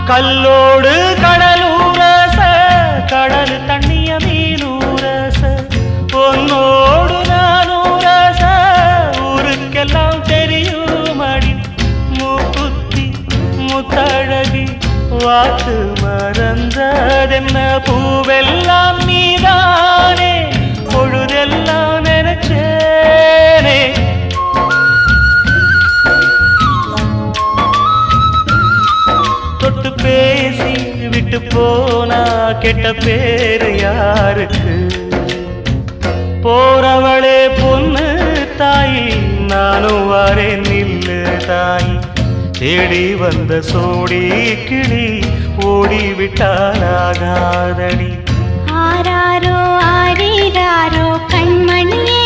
கல்லோடு கடலூரச கடல் தண்ணிய மீனூரச பொன்னோடு நானூரச ஊருக்கெல்லாம் தெரியுமடி மூக்குத்தி முத்தழகி வாக்கு மறந்ததென்ன பூவெல்லாம் நீதானே பொழுதெல்லாம் நினைச்சேனே தொட்டு பேசி விட்டு போனா கெட்ட பேரு யாருக்கு போறவளே பொண்ணு தாயி நானும் வரேன் நில்லு தாயி தேடி வந்த சோடி கிளி ஓடிவிட்டாலாகாதடி ஆராரோ ஆரீராரோ கண்மணியே